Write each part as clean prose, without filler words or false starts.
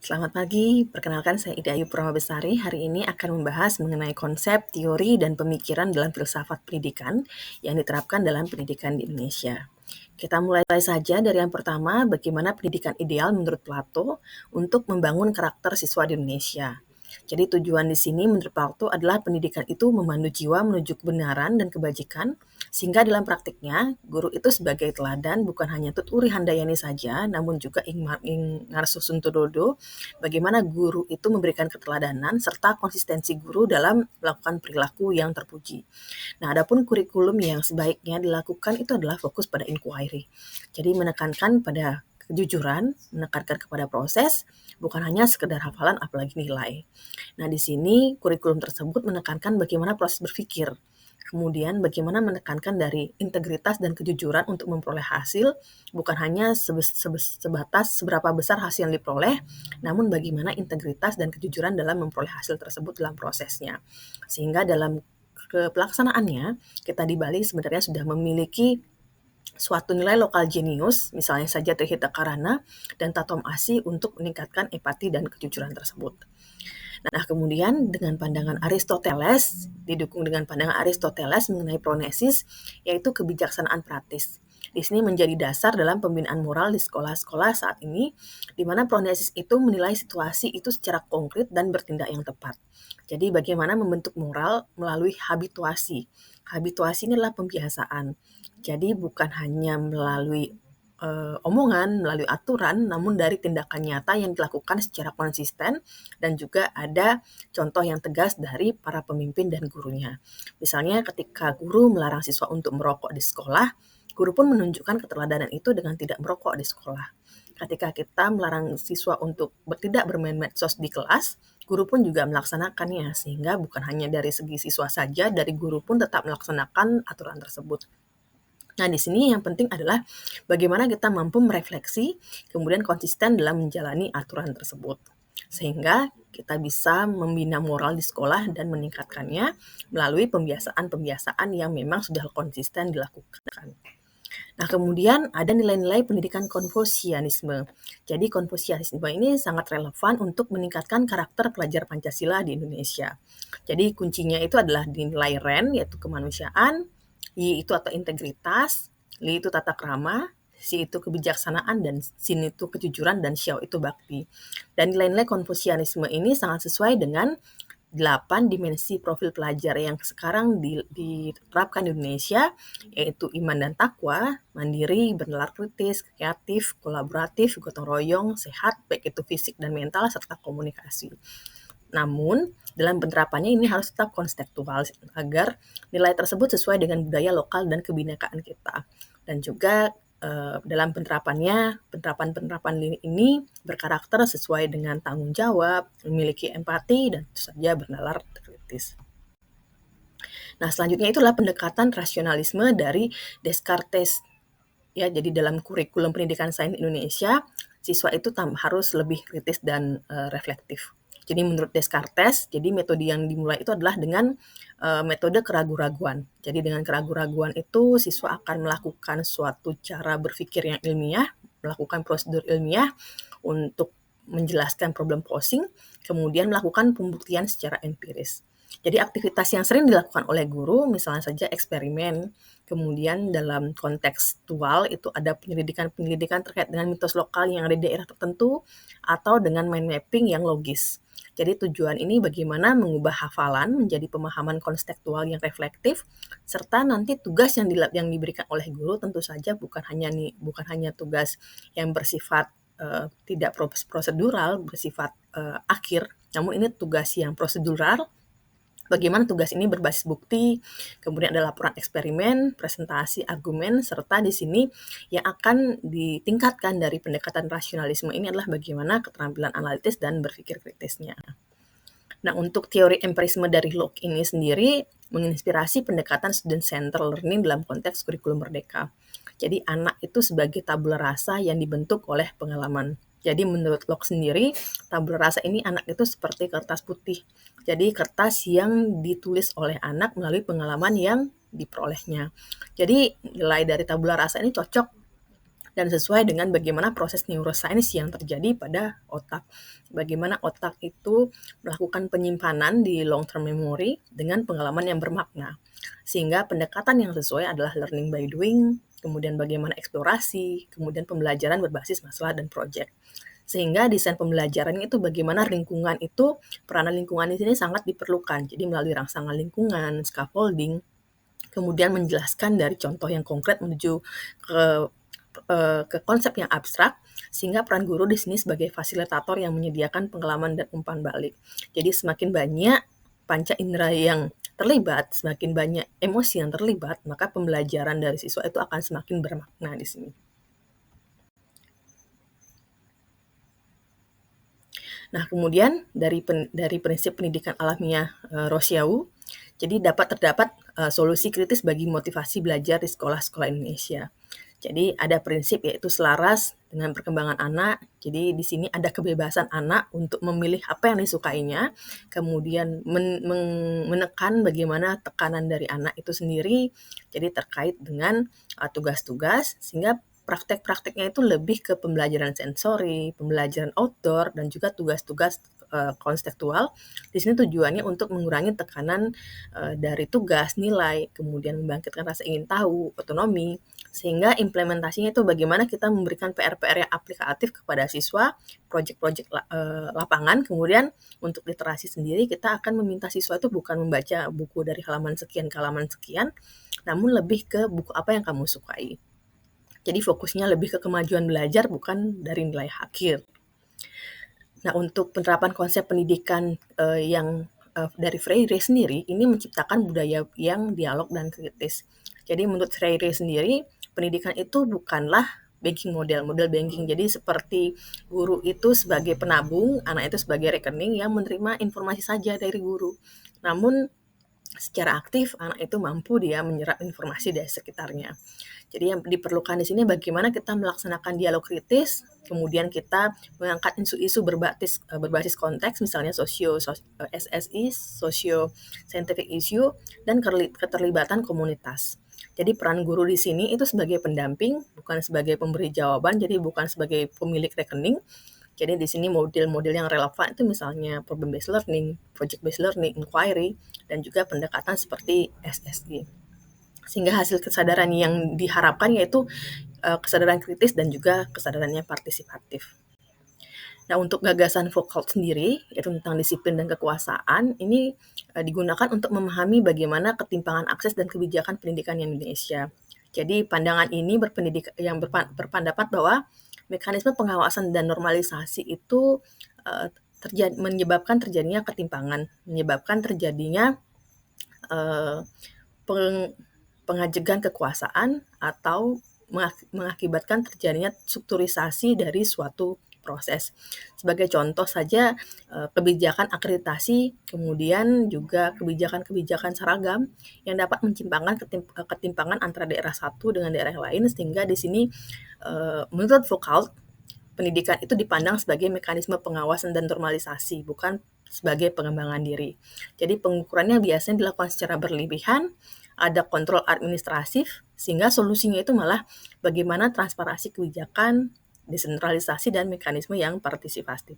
Selamat pagi, perkenalkan saya Ida Ayu Purwabesari. Hari ini akan membahas mengenai konsep, teori, dan pemikiran dalam filsafat pendidikan yang diterapkan dalam pendidikan di Indonesia. Kita mulai saja dari yang pertama, bagaimana pendidikan ideal menurut Plato untuk membangun karakter siswa di Indonesia. Jadi tujuan di sini menurut Plato adalah pendidikan itu memandu jiwa menuju kebenaran dan kebajikan, sehingga dalam praktiknya guru itu sebagai teladan bukan hanya tuturi handayani saja, namun juga ngarso suntudodo, bagaimana guru itu memberikan keteladanan serta konsistensi guru dalam melakukan perilaku yang terpuji. Nah, adapun kurikulum yang sebaiknya dilakukan itu adalah fokus pada inquiry. Jadi menekankan pada kejujuran, menekankan kepada proses, bukan hanya sekedar hafalan apalagi nilai. Nah, di sini kurikulum tersebut menekankan bagaimana proses berpikir, kemudian bagaimana menekankan dari integritas dan kejujuran untuk memperoleh hasil, bukan hanya sebatas seberapa besar hasil yang diperoleh, namun bagaimana integritas dan kejujuran dalam memperoleh hasil tersebut dalam prosesnya. Sehingga dalam pelaksanaannya, kita di Bali sebenarnya sudah memiliki suatu nilai lokal jenius, misalnya saja Trihita Karana dan Tatom Asi untuk meningkatkan empati dan kejujuran tersebut. Nah, kemudian dengan pandangan Aristoteles, didukung dengan pandangan Aristoteles mengenai pronesis, yaitu kebijaksanaan praktis. Di sini menjadi dasar dalam pembinaan moral di sekolah-sekolah saat ini, di mana pronesis itu menilai situasi itu secara konkret dan bertindak yang tepat. Jadi bagaimana membentuk moral melalui habituasi. Habituasi ini adalah pembiasaan. Jadi bukan hanya melalui omongan, melalui aturan, namun dari tindakan nyata yang dilakukan secara konsisten dan juga ada contoh yang tegas dari para pemimpin dan gurunya. Misalnya ketika guru melarang siswa untuk merokok di sekolah, guru pun menunjukkan keteladanan itu dengan tidak merokok di sekolah. Ketika kita melarang siswa untuk tidak bermain medsos di kelas, guru pun juga melaksanakannya, sehingga bukan hanya dari segi siswa saja, dari guru pun tetap melaksanakan aturan tersebut. Nah, di sini yang penting adalah bagaimana kita mampu merefleksi, kemudian konsisten dalam menjalani aturan tersebut. Sehingga kita bisa membina moral di sekolah dan meningkatkannya melalui pembiasaan-pembiasaan yang memang sudah konsisten dilakukan. Nah, kemudian ada nilai-nilai pendidikan Konfusianisme. Jadi, Konfusianisme ini sangat relevan untuk meningkatkan karakter pelajar Pancasila di Indonesia. Jadi, kuncinya itu adalah di nilai REN, yaitu kemanusiaan, I itu atau integritas, Li itu tata krama, Si itu kebijaksanaan, dan Sin itu kejujuran, dan Xiao itu bakti. Dan nilai-nilai Konfusianisme ini sangat sesuai dengan 8 dimensi profil pelajar yang sekarang diterapkan di Indonesia, yaitu iman dan takwa, mandiri, bernalar kritis, kreatif, kolaboratif, gotong royong, sehat, baik itu fisik dan mental, serta komunikasi. Namun, dalam penerapannya ini harus tetap konstekstual agar nilai tersebut sesuai dengan budaya lokal dan kebinekaan kita. Dan juga dalam penerapan ini berkarakter sesuai dengan tanggung jawab, memiliki empati, dan tentu saja bernalar kritis. Nah, selanjutnya itulah pendekatan rasionalisme dari Descartes. Ya, jadi dalam kurikulum pendidikan sains Indonesia, siswa itu harus lebih kritis dan reflektif. Jadi menurut Descartes, jadi metode yang dimulai itu adalah dengan metode keraguan-raguan. Jadi dengan keraguan-raguan itu siswa akan melakukan suatu cara berpikir yang ilmiah, melakukan prosedur ilmiah untuk menjelaskan problem posing, kemudian melakukan pembuktian secara empiris. Jadi aktivitas yang sering dilakukan oleh guru, misalnya saja eksperimen, kemudian dalam kontekstual itu ada penyelidikan-penyelidikan terkait dengan mitos lokal yang ada di daerah tertentu, atau dengan mind mapping yang logis. Jadi tujuan ini bagaimana mengubah hafalan menjadi pemahaman konstekstual yang reflektif, serta nanti tugas yang diberikan oleh guru tentu saja bukan hanya tugas yang bersifat tidak prosedural, bersifat akhir, namun ini tugas yang prosedural. Bagaimana tugas ini berbasis bukti, kemudian ada laporan eksperimen, presentasi, argumen, serta di sini yang akan ditingkatkan dari pendekatan rasionalisme ini adalah bagaimana keterampilan analitis dan berpikir kritisnya. Nah, untuk teori empirisme dari Locke ini sendiri menginspirasi pendekatan student-centered learning dalam konteks kurikulum merdeka. Jadi anak itu sebagai tabula rasa yang dibentuk oleh pengalaman. Jadi menurut Locke sendiri, tabula rasa ini anak itu seperti kertas putih. Jadi kertas yang ditulis oleh anak melalui pengalaman yang diperolehnya. Jadi nilai dari tabula rasa ini cocok dan sesuai dengan bagaimana proses neuroscience yang terjadi pada otak. Bagaimana otak itu melakukan penyimpanan di long term memory dengan pengalaman yang bermakna. Sehingga pendekatan yang sesuai adalah learning by doing, kemudian bagaimana eksplorasi, kemudian pembelajaran berbasis masalah dan project. Sehingga desain pembelajarannya itu bagaimana lingkungan itu, peranan lingkungan di sini sangat diperlukan. Jadi melalui rangsangan lingkungan, scaffolding, kemudian menjelaskan dari contoh yang konkret menuju ke ke konsep yang abstrak, sehingga peran guru di sini sebagai fasilitator yang menyediakan pengalaman dan umpan balik. Jadi semakin banyak panca indera yang terlibat, semakin banyak emosi yang terlibat, maka pembelajaran dari siswa itu akan semakin bermakna di sini. Nah, kemudian dari prinsip pendidikan alamiah Rosyaw, jadi terdapat solusi kritis bagi motivasi belajar di sekolah-sekolah Indonesia. Jadi ada prinsip yaitu selaras dengan perkembangan anak. Jadi di sini ada kebebasan anak untuk memilih apa yang disukainya, kemudian menekan bagaimana tekanan dari anak itu sendiri. Jadi terkait dengan tugas-tugas, sehingga praktek-prakteknya itu lebih ke pembelajaran sensori, pembelajaran outdoor, dan juga tugas-tugas konseptual. Di sini tujuannya untuk mengurangi tekanan dari tugas, nilai, kemudian membangkitkan rasa ingin tahu, otonomi, sehingga implementasinya itu bagaimana kita memberikan PR-PR yang aplikatif kepada siswa, proyek-proyek lapangan, kemudian untuk literasi sendiri kita akan meminta siswa itu bukan membaca buku dari halaman sekian ke halaman sekian, namun lebih ke buku apa yang kamu sukai. Jadi fokusnya lebih ke kemajuan belajar bukan dari nilai akhir. Nah, untuk penerapan konsep pendidikan yang dari Freire sendiri, ini menciptakan budaya yang dialog dan kritis. Jadi menurut Freire sendiri, pendidikan itu bukanlah banking model banking. Jadi seperti guru itu sebagai penabung, anak itu sebagai rekening yang menerima informasi saja dari guru. Namun secara aktif anak itu mampu dia menyerap informasi dari sekitarnya. Jadi yang diperlukan di sini bagaimana kita melaksanakan dialog kritis, kemudian kita mengangkat isu-isu berbasis konteks, misalnya SSI, socio scientific issue, dan keterlibatan komunitas. Jadi peran guru di sini itu sebagai pendamping, bukan sebagai pemberi jawaban, jadi bukan sebagai pemilik rekening. Jadi di sini model-model yang relevan itu misalnya problem based learning, project based learning, inquiry, dan juga pendekatan seperti SSI. Sehingga hasil kesadaran yang diharapkan yaitu kesadaran kritis dan juga kesadarannya partisipatif. Nah, untuk gagasan Foucault sendiri, yaitu tentang disiplin dan kekuasaan, ini digunakan untuk memahami bagaimana ketimpangan akses dan kebijakan pendidikan di Indonesia. Jadi pandangan ini berpendapat bahwa mekanisme pengawasan dan normalisasi itu menyebabkan terjadinya ketimpangan, menyebabkan terjadinya pengajegan kekuasaan atau mengakibatkan terjadinya strukturisasi dari suatu proses. Sebagai contoh saja kebijakan akreditasi, kemudian juga kebijakan-kebijakan seragam yang dapat menciptakan ketimpangan antara daerah satu dengan daerah lain, sehingga di sini menurut Foucault pendidikan itu dipandang sebagai mekanisme pengawasan dan normalisasi, bukan sebagai pengembangan diri. Jadi pengukurannya biasanya dilakukan secara berlebihan, ada kontrol administratif, sehingga solusinya itu malah bagaimana transparansi kebijakan, desentralisasi, dan mekanisme yang partisipatif.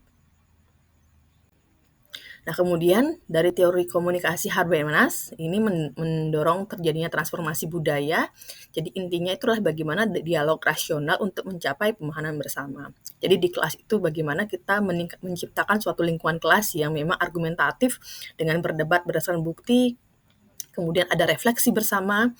Nah, kemudian dari teori komunikasi Habermas, ini mendorong terjadinya transformasi budaya. Jadi intinya itulah bagaimana dialog rasional untuk mencapai pemahaman bersama. Jadi di kelas itu bagaimana kita menciptakan suatu lingkungan kelas yang memang argumentatif dengan berdebat berdasarkan bukti, kemudian ada refleksi bersama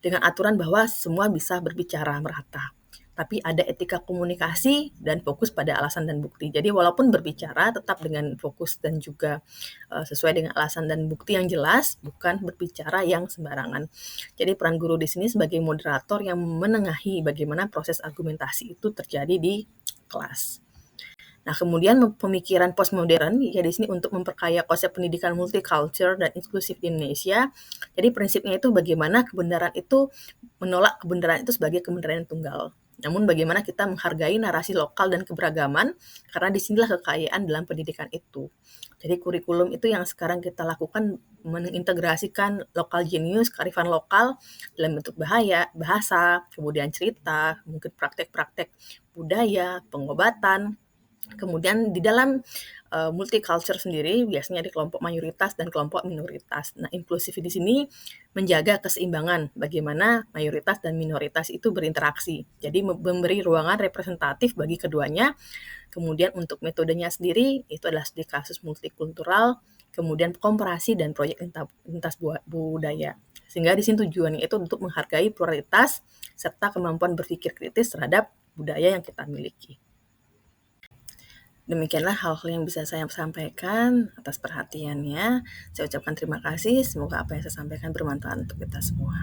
dengan aturan bahwa semua bisa berbicara merata. Tapi ada etika komunikasi dan fokus pada alasan dan bukti. Jadi walaupun berbicara tetap dengan fokus dan juga sesuai dengan alasan dan bukti yang jelas, bukan berbicara yang sembarangan. Jadi peran guru di sini sebagai moderator yang menengahi bagaimana proses argumentasi itu terjadi di kelas. Nah, kemudian pemikiran postmodern ya di sini untuk memperkaya konsep pendidikan multicultural dan inklusif di Indonesia. Jadi prinsipnya itu bagaimana kebenaran itu menolak kebenaran itu sebagai kebenaran yang tunggal. Namun bagaimana kita menghargai narasi lokal dan keberagaman, karena disinilah kekayaan dalam pendidikan itu. Jadi kurikulum itu yang sekarang kita lakukan mengintegrasikan lokal genius, kearifan lokal dalam bentuk bahasa, kemudian cerita, mungkin praktek-praktek budaya, pengobatan. Kemudian di dalam multicultural sendiri biasanya di kelompok mayoritas dan kelompok minoritas. Nah, inklusif di sini menjaga keseimbangan bagaimana mayoritas dan minoritas itu berinteraksi. Jadi memberi ruangan representatif bagi keduanya. Kemudian untuk metodenya sendiri itu adalah studi kasus multikultural, kemudian komparasi dan proyek lintas budaya. Sehingga di sini tujuannya itu untuk menghargai pluralitas serta kemampuan berpikir kritis terhadap budaya yang kita miliki. Demikianlah hal-hal yang bisa saya sampaikan atas perhatiannya. Saya ucapkan terima kasih. Semoga apa yang saya sampaikan bermanfaat untuk kita semua.